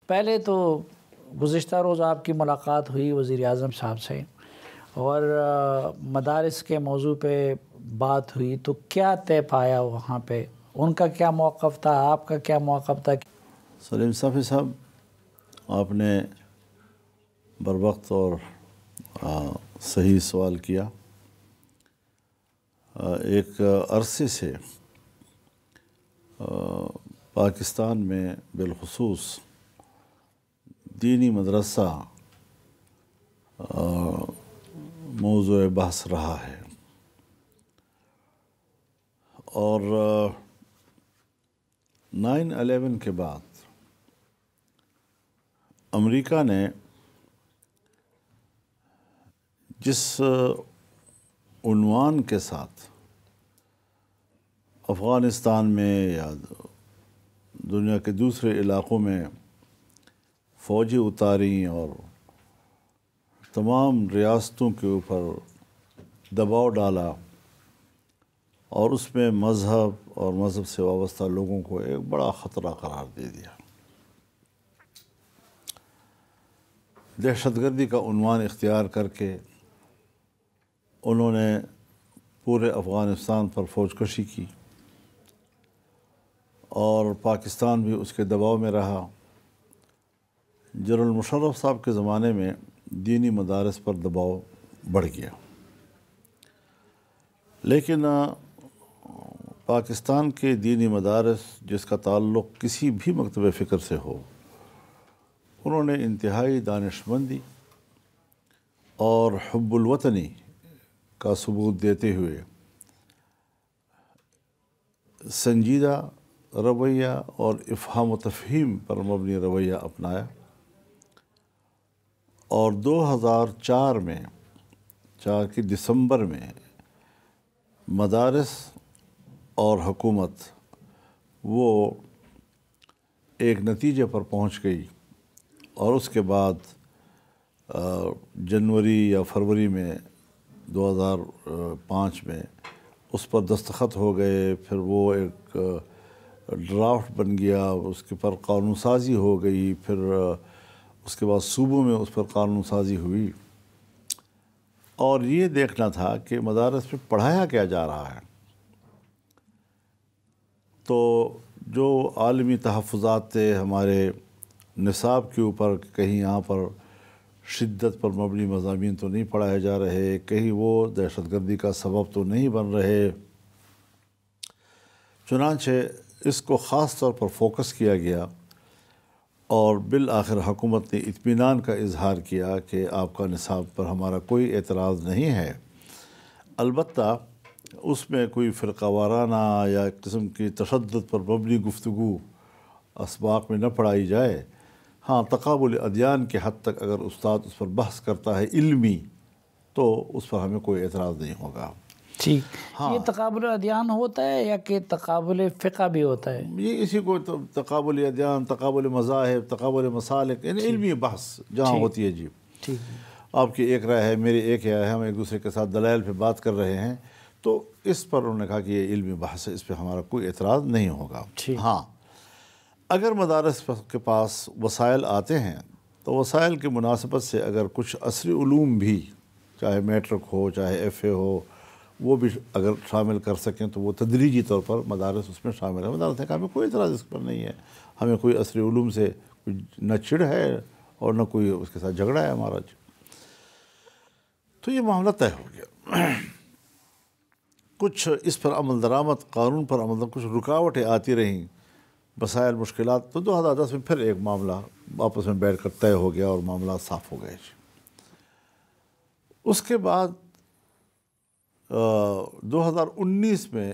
پہلے تو گزشتہ روز آپ کی ملاقات ہوئی وزیر اعظم صاحب سے اور مدارس کے موضوع پہ بات ہوئی، تو کیا طے پایا وہاں پہ؟ ان کا کیا موقف تھا، آپ کا کیا موقف تھا؟ سلیم صافی صاحب، آپ نے بروقت اور صحیح سوال کیا۔ ایک عرصے سے پاکستان میں بالخصوص دینی مدرسہ موضوع بحث رہا ہے، اور 9/11 کے بعد امریکہ نے جس عنوان کے ساتھ افغانستان میں یا دنیا کے دوسرے علاقوں میں فوجی اتاری اور تمام ریاستوں کے اوپر دباؤ ڈالا، اور اس میں مذہب اور مذہب سے وابستہ لوگوں کو ایک بڑا خطرہ قرار دے دیا، دہشت گردی کا عنوان اختیار کر کے انہوں نے پورے افغانستان پر فوج کشی کی، اور پاکستان بھی اس کے دباؤ میں رہا۔ جنرل مشرف صاحب کے زمانے میں دینی مدارس پر دباؤ بڑھ گیا، لیکن پاکستان کے دینی مدارس جس کا تعلق کسی بھی مکتب فکر سے ہو، انہوں نے انتہائی دانشمندی اور حب الوطنی کا ثبوت دیتے ہوئے سنجیدہ رویہ اور افہام و تفہیم پر مبنی رویہ اپنایا، اور 2004 میں 4 کی دسمبر میں مدارس اور حکومت وہ ایک نتیجے پر پہنچ گئی، اور اس کے بعد جنوری یا فروری میں 2005 میں اس پر دستخط ہو گئے، پھر وہ ایک ڈرافٹ بن گیا، اس کے پر قانون سازی ہو گئی، پھر اس کے بعد صوبوں میں اس پر قانون سازی ہوئی، اور یہ دیکھنا تھا کہ مدارس میں پڑھایا کیا جا رہا ہے۔ تو جو عالمی تحفظات تھے ہمارے نصاب کے اوپر، کہیں یہاں پر شدت پر مبنی مضامین تو نہیں پڑھائے جا رہے، کہیں وہ دہشت گردی کا سبب تو نہیں بن رہے، چنانچہ اس کو خاص طور پر فوکس کیا گیا، اور بالآخر حکومت نے اطمینان کا اظہار کیا کہ آپ کا نصاب پر ہمارا کوئی اعتراض نہیں ہے، البتہ اس میں کوئی فرقہ وارانہ یا ایک قسم کی تشدد پر مبنی گفتگو اسباق میں نہ پڑھائی جائے۔ ہاں، تقابل ادیان کے حد تک اگر استاد اس پر بحث کرتا ہے علمی، تو اس پر ہمیں کوئی اعتراض نہیں ہوگا۔ ٹھیک، یہ تقابل ادیان ہوتا ہے یا کہ تقابل فقہ بھی ہوتا ہے؟ یہ اسی کو تقابل ادیان، تقابل مذاہب، تقابل مسالک، یعنی علمی بحث جہاں ہوتی ہے۔ جی، آپ کی ایک رائے ہے، میری ایک رائے ہے، ہم ایک دوسرے کے ساتھ دلائل پہ بات کر رہے ہیں، تو اس پر انہوں نے کہا کہ یہ علمی بحث ہے، اس پہ ہمارا کوئی اعتراض نہیں ہوگا۔ ہاں، اگر مدارس کے پاس وسائل آتے ہیں تو وسائل کی مناسبت سے اگر کچھ عصری علوم بھی، چاہے میٹرک ہو چاہے ایف اے ہو، وہ بھی اگر شامل کر سکیں تو وہ تدریجی طور پر مدارس اس میں شامل ہے۔ مدارس نے کہا ہمیں کوئی اعتراض اس پر نہیں ہے، ہمیں کوئی عصری علوم سے نہ چڑ ہے اور نہ کوئی اس کے ساتھ جھگڑا ہے ہمارا۔ تو یہ معاملہ طے ہو گیا۔ کچھ اس پر عمل درآمد، قانون پر عمل درآمد، کچھ رکاوٹیں آتی رہیں، مسائل، مشکلات، تو 2010 میں پھر ایک معاملہ آپس میں بیٹھ کر طے ہو گیا اور معاملات صاف ہو گئے۔ اس کے بعد 2019 میں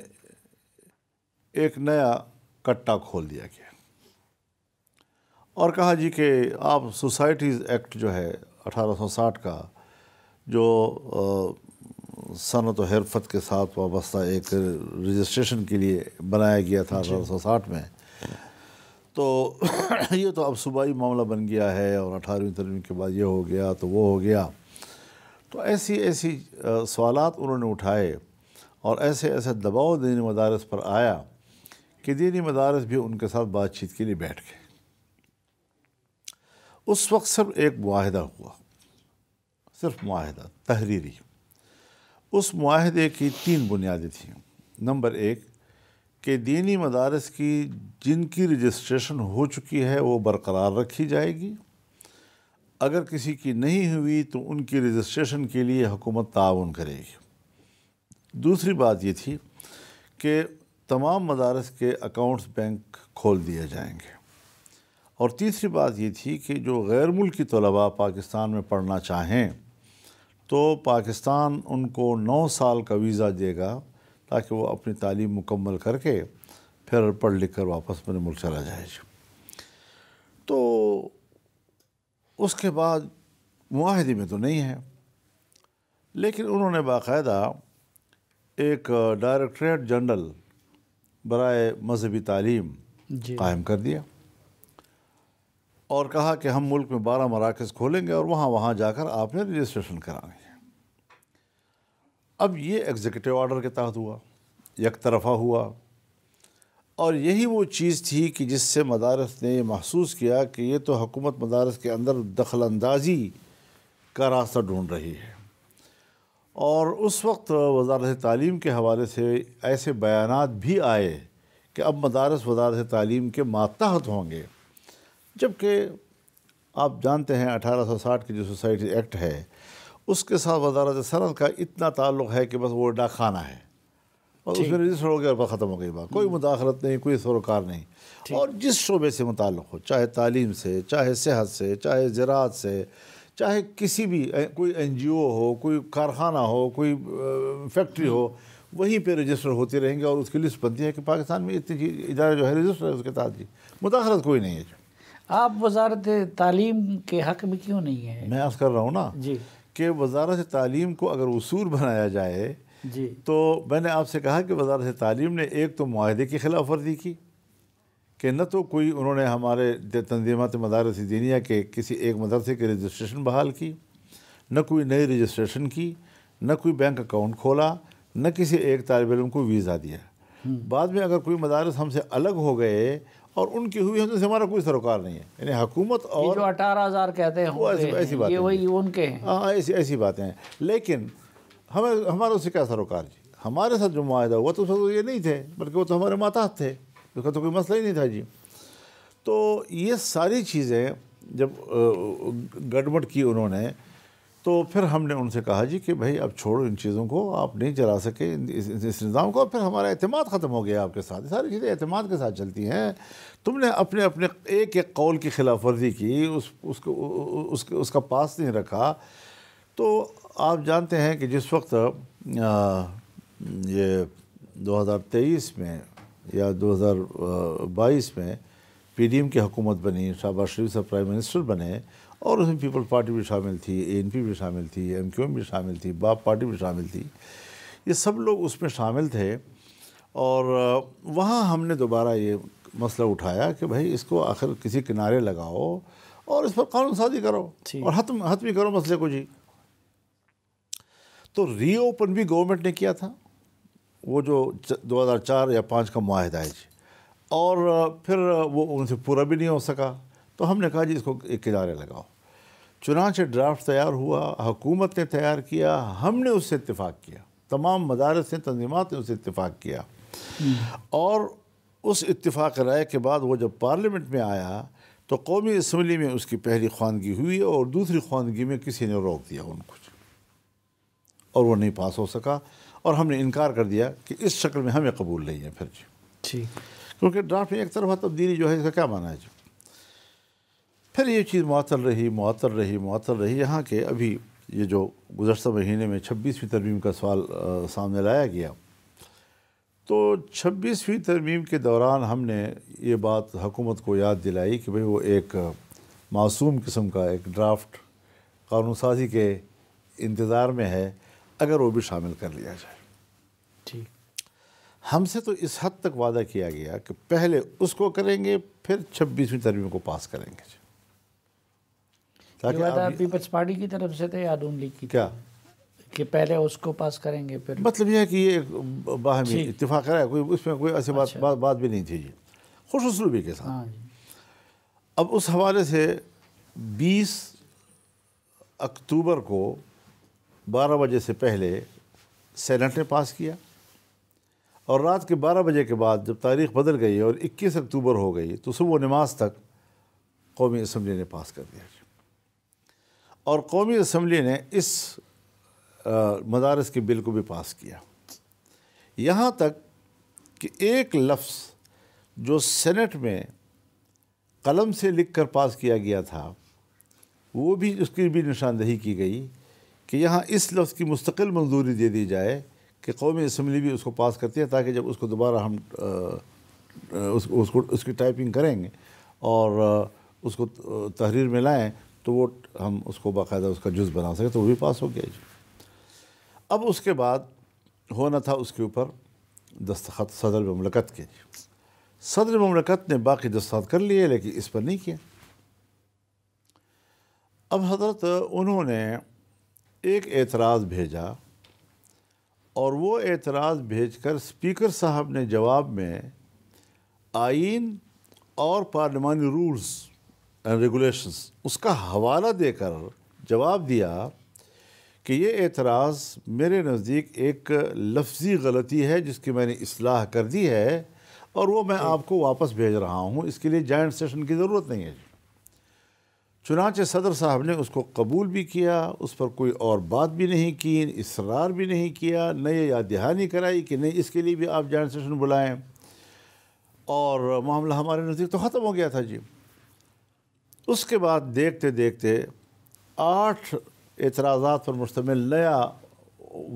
ایک نیا کٹا کھول دیا گیا اور کہا جی کہ آپ سوسائٹیز ایکٹ جو ہے 1860 کا، جو صنعت و حرفت کے ساتھ وابستہ ایک رجسٹریشن کے لیے بنایا گیا تھا 1860 میں، تو یہ تو اب صوبائی معاملہ بن گیا ہے، اور 18ویں ترمیم کے بعد یہ ہو گیا تو وہ ہو گیا۔ تو ایسی سوالات انہوں نے اٹھائے، اور ایسے دباؤ دینی مدارس پر آیا کہ دینی مدارس بھی ان کے ساتھ بات چیت کے لیے بیٹھ گئے، اس وقت صرف ایک معاہدہ ہوا، صرف معاہدہ تحریری۔ اس معاہدے کی 3 بنیادیں تھیں۔ نمبر 1 کہ دینی مدارس کی جن کی رجسٹریشن ہو چکی ہے وہ برقرار رکھی جائے گی، اگر کسی کی نہیں ہوئی تو ان کی رجسٹریشن کے لیے حکومت تعاون کرے گی۔ دوسری بات یہ تھی کہ تمام مدارس کے اکاؤنٹس بینک کھول دیے جائیں گے، اور تیسری بات یہ تھی کہ جو غیر ملکی طلباء پاکستان میں پڑھنا چاہیں تو پاکستان ان کو 9 سال کا ویزا دے گا تاکہ وہ اپنی تعلیم مکمل کر کے پھر پڑھ لکھ کر واپس اپنے ملک چلا جائے۔ تو اس کے بعد معاہدے میں تو نہیں ہے، لیکن انہوں نے باقاعدہ ایک ڈائریکٹریٹ جنرل برائے مذہبی تعلیم قائم کر دیا اور کہا کہ ہم ملک میں 12 مراکز کھولیں گے اور وہاں جا کر آپ نے رجسٹریشن کرانی ہے۔ اب یہ ایگزیکٹو آرڈر کے تحت ہوا، یک طرفہ ہوا، اور یہی وہ چیز تھی کہ جس سے مدارس نے یہ محسوس کیا کہ یہ تو حکومت مدارس کے اندر دخل اندازی کا راستہ ڈھونڈ رہی ہے۔ اور اس وقت وزارت تعلیم کے حوالے سے ایسے بیانات بھی آئے کہ اب مدارس وزارت تعلیم کے ماتحت ہوں گے، جبکہ آپ جانتے ہیں 1860 کی جو سوسائٹی ایکٹ ہے اس کے ساتھ وزارت صنعت کا اتنا تعلق ہے کہ بس وہ ڈاک خانہ ہے، اور اس میں رجسٹر ہو گیا اور ختم ہو گئی بات، کوئی مداخلت نہیں، کوئی سروکار نہیں۔ اور جس شعبے سے متعلق ہو، چاہے تعلیم سے، چاہے صحت سے، چاہے زراعت سے، چاہے کسی بھی کوئی NGO ہو، کوئی کارخانہ ہو، کوئی فیکٹری ہو، وہیں پہ رجسٹر ہوتے رہیں گے، اور اس کی لسٹ بنتی ہے کہ پاکستان میں اتنی ادارے جو ہے رجسٹر ہے اس کے تحت جی مداخلت کوئی نہیں ہے۔ آپ وزارت تعلیم کے حق میں کیوں نہیں ہے؟ میں عرض کر رہا ہوں نا جی کہ وزارت تعلیم کو اگر اصول بنایا جائے جی تو میں نے آپ سے کہا کہ وزارت تعلیم نے ایک تو معاہدے کی خلاف ورزی کی کہ نہ تو کوئی انہوں نے ہمارے تنظیمات مدارس دینیہ کے کسی ایک مدرسے کی رجسٹریشن بحال کی، نہ کوئی نئی رجسٹریشن کی، نہ کوئی بینک اکاؤنٹ کھولا، نہ کسی ایک طالب علم کو ویزا دیا۔ بعد میں اگر کوئی مدارس ہم سے الگ ہو گئے اور ان کی ہوئی ہم سے ہمارا کوئی سروکار نہیں ہے، یعنی حکومت اور جو 18,000 کہتے ہیں ایسی باتیں، یہ وہی ان کے ہیں۔ ہاں ایسی باتیں ہیں، لیکن ہمارا اس سے کیا سروکار جی؟ ہمارے ساتھ جو معاہدہ ہوا تو اس وقت یہ نہیں تھے، بلکہ وہ تو ہمارے ماتحت تھے، اس کا تو کوئی مسئلہ ہی نہیں تھا جی۔ تو یہ ساری چیزیں جب گڑبڑ کی انہوں نے تو پھر ہم نے ان سے کہا جی کہ بھائی اب چھوڑو ان چیزوں کو، آپ نہیں چلا سکے اس نظام کو، اور پھر ہمارا اعتماد ختم ہو گیا آپ کے ساتھ۔ ساری چیزیں اعتماد کے ساتھ چلتی ہیں، تم نے اپنے ایک قول کی خلاف ورزی کی، اس کا پاس نہیں رکھا۔ تو آپ جانتے ہیں کہ جس وقت یہ 2023 میں یا 2022 میں PDM کی حکومت بنی، شہباز شریف صاحب پرائم منسٹر بنے، اور اس میں پیپل پارٹی بھی شامل تھی، ANP بھی شامل تھی، MQM بھی شامل تھی، باپ پارٹی بھی شامل تھی، یہ سب لوگ اس میں شامل تھے۔ اور وہاں ہم نے دوبارہ یہ مسئلہ اٹھایا کہ بھائی اس کو آخر کسی کنارے لگاؤ اور اس پر قانون سازی کرو اور حتمی کرو مسئلے کو جی۔ تو ری اوپن بھی گورنمنٹ نے کیا تھا، وہ جو 2004 یا 5 کا معاہدہ ہے جی، اور پھر وہ ان سے پورا بھی نہیں ہو سکا، تو ہم نے کہا جی اس کو ایک کنارے لگاؤ۔ چنانچہ ڈرافٹ تیار ہوا، حکومت نے تیار کیا، ہم نے اس سے اتفاق کیا، تمام مدارس نے، تنظیمات نے اس سے اتفاق کیا، اور اس اتفاق رائے کے بعد وہ جب پارلیمنٹ میں آیا تو قومی اسمبلی میں اس کی پہلی خواندگی ہوئی اور دوسری خواندگی میں کسی نے روک دیا ان کو، اور وہ نہیں پاس ہو سکا، اور ہم نے انکار کر دیا کہ اس شکل میں ہمیں قبول نہیں ہے پھر جی، کیونکہ ڈرافٹ میں ایک طرفہ تبدیلی جو ہے اس کا کیا معنی ہے جی۔ پھر یہ چیز معطل رہی یہاں کہ ابھی یہ جو گزشتہ مہینے میں 26ویں ترمیم کا سوال سامنے لایا گیا، تو 26ویں ترمیم کے دوران ہم نے یہ بات حکومت کو یاد دلائی کہ بھئی وہ ایک معصوم قسم کا ایک ڈرافٹ قانون سازی کے انتظار میں ہے، اگر وہ بھی شامل کر لیا جائے۔ ٹھیک، ہم سے تو اس حد تک وعدہ کیا گیا کہ پہلے اس کو کریں گے، پھر 26ویں ترمیم کو پاس کریں گے جی۔ تاکہ پیپلز پارٹی کی طرف سے تھے یا نون لیگ کی؟ کیا کہ پہلے اس کو پاس کریں گے پھر؟ مطلب یہ ہے کہ یہ ایک باہمی اتفاق ہے، کوئی اس میں کوئی ایسی بات بھی نہیں تھی جی، خوش اسلوبی کے ساتھ۔ اب اس حوالے سے 20 اکتوبر کو 12 بجے سے پہلے سینٹ نے پاس کیا، اور رات کے 12 بجے کے بعد جب تاریخ بدل گئی اور 21 اکتوبر ہو گئی تو صبح نماز تک قومی اسمبلی نے پاس کر دیا، اور قومی اسمبلی نے اس مدارس کے بل کو بھی پاس کیا، یہاں تک کہ ایک لفظ جو سینٹ میں قلم سے لکھ کر پاس کیا گیا تھا وہ بھی، اس کی بھی نشاندہی کی گئی کہ یہاں اس لفظ کی مستقل منظوری دے دی جائے کہ قومی اسمبلی بھی اس کو پاس کرتی ہے، تاکہ جب اس کو دوبارہ ہم اس کی ٹائپنگ کریں گے اور اس کو تحریر میں لائیں تو وہ ہم اس کو باقاعدہ اس کا جز بنا سکیں، تو وہ بھی پاس ہو گیا جی۔ اب اس کے بعد ہونا تھا اس کے اوپر دستخط صدر مملکت کے، صدر مملکت نے باقی دستخط کر لیے لیکن اس پر نہیں کیا۔ اب حضرت انہوں نے ایک اعتراض بھیجا، اور وہ اعتراض بھیج کر اسپیکر صاحب نے جواب میں آئین اور پارلیمانی رولز اینڈ ریگولیشنز اس کا حوالہ دے کر جواب دیا کہ یہ اعتراض میرے نزدیک ایک لفظی غلطی ہے جس کی میں نے اصلاح کر دی ہے، اور وہ میں آپ کو واپس بھیج رہا ہوں، اس کے لیے جوائنٹ سیشن کی ضرورت نہیں ہے۔ چنانچہ صدر صاحب نے اس کو قبول بھی کیا، اس پر کوئی اور بات بھی نہیں کی، اصرار بھی نہیں کیا، نہ یہ یاد دہانی کرائی کہ نہیں اس کے لیے بھی آپ جوائنٹ سیشن بلائیں، اور معاملہ ہمارے نزدیک تو ختم ہو گیا تھا جی۔ اس کے بعد دیکھتے دیکھتے 8 اعتراضات پر مشتمل نیا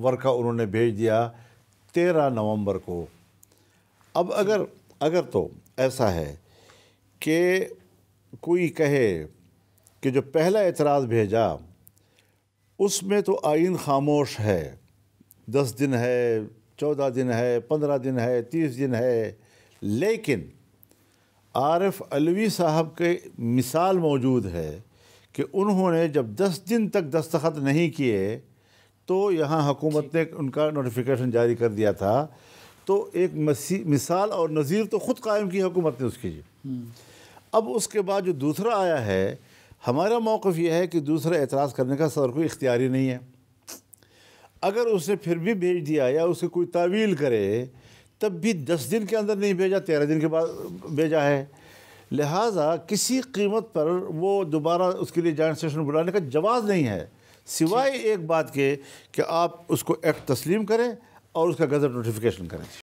ورقہ انہوں نے بھیج دیا 13 نومبر کو۔ اب اگر تو ایسا ہے کہ کوئی کہے کہ جو پہلا اعتراض بھیجا اس میں تو آئین خاموش ہے، 10 دن ہے، 14 دن ہے، 15 دن ہے، 30 دن ہے، لیکن عارف علوی صاحب کے مثال موجود ہے کہ انہوں نے جب 10 دن تک دستخط نہیں کیے تو یہاں حکومت نے ان کا نوٹیفیکیشن جاری کر دیا تھا، تو ایک مثال اور نظیر تو خود قائم کی حکومت نے اس کی جی۔ اب اس کے بعد جو دوسرا آیا ہے، ہمارا موقف یہ ہے کہ دوسرا اعتراض کرنے کا صدر کوئی اختیاری نہیں ہے، اگر اسے پھر بھی بھیج دیا یا اسے کوئی تعویل کرے تب بھی 10 دن کے اندر نہیں بھیجا، 13 دن کے بعد بھیجا ہے، لہٰذا کسی قیمت پر وہ دوبارہ اس کے لیے جوائنٹ سیشن بلانے کا جواز نہیں ہے، سوائے ایک بات کے کہ آپ اس کو ایکٹ تسلیم کریں اور اس کا گزٹ نوٹیفیکیشن کریں۔